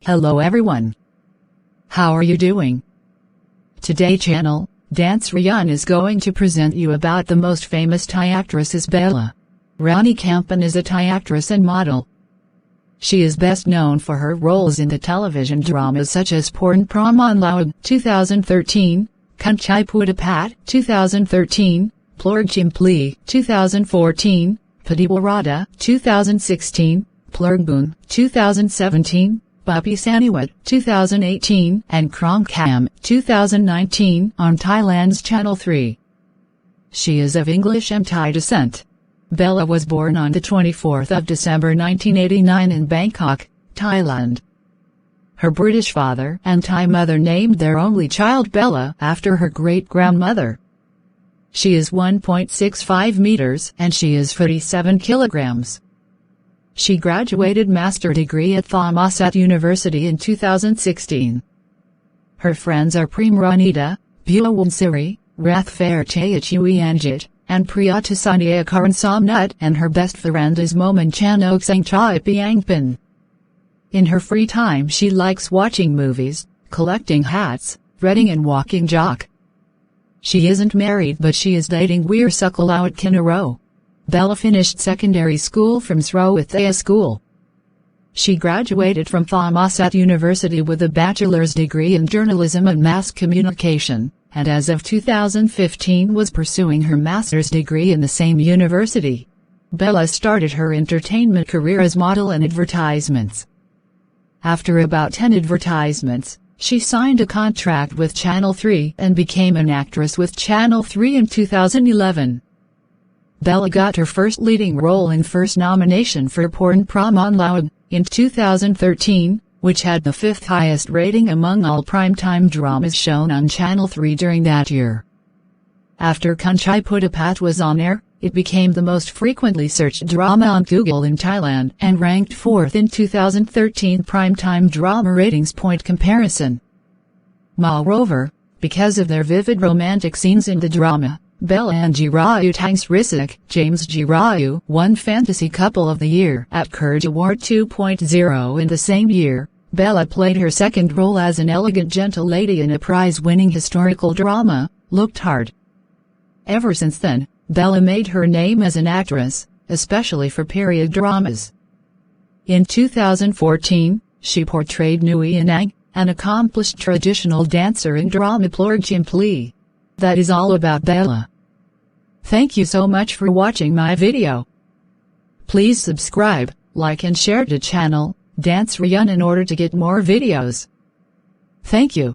Hello everyone. How are you doing? Today channel, Sreyoun is going to present you about the most famous Thai actresses Bella. Rani Kampan is a Thai actress and model. She is best known for her roles in the television dramas such as Porn Praman Laug 2013, Kanchai Pudapat 2013, Plorg Chimpli 2014, Padiwarada 2016, Plurgbun 2017, Bapi Saniwat 2018 and Krong Kam 2019 on Thailand's Channel 3. She is of English and Thai descent. Bella was born on the 24th of December 1989 in Bangkok, Thailand. Her British father and Thai mother named their only child Bella after her great-grandmother. She is 1.65 meters and she is 47 kilograms. She graduated master degree at Thammasat University in 2016. Her friends are Prem Ranita, Buawansiri, Rathfair Chayachui Anjit, and Priyatasania Karan Somnut, and her best friend is Moman Chanok Sangchai Piangpan. In her free time she likes watching movies, collecting hats, reading and walking jog. She isn't married but she is dating Weir Sukalawat Kinaro. Bella finished secondary school from Sreyoun School. She graduated from Thammasat University with a bachelor's degree in journalism and mass communication, and as of 2015 was pursuing her master's degree in the same university. Bella started her entertainment career as model in advertisements. After about 10 advertisements, she signed a contract with Channel 3 and became an actress with Channel 3 in 2011. Bella got her first leading role and first nomination for Porn Praman Laug in 2013, which had the 5th highest rating among all primetime dramas shown on Channel 3 during that year. After Kanchai Pudapat was on air, it became the most frequently searched drama on Google in Thailand and ranked 4th in 2013 primetime drama ratings point comparison. Moreover, because of their vivid romantic scenes in the drama, Bella and Jirayu Tangs Risak, James Jirayu, won Fantasy Couple of the Year at Courage Award 2.0 in the same year. Bella played her second role as an elegant gentle lady in a prize-winning historical drama, Looked Hard. Ever since then, Bella made her name as an actress, especially for period dramas. In 2014, she portrayed Nui Inang, an accomplished traditional dancer in drama Plorg Chimpli. That is all about Bella. Thank you so much for watching my video. Please subscribe, like and share the channel, Sreyoun in order to get more videos. Thank you.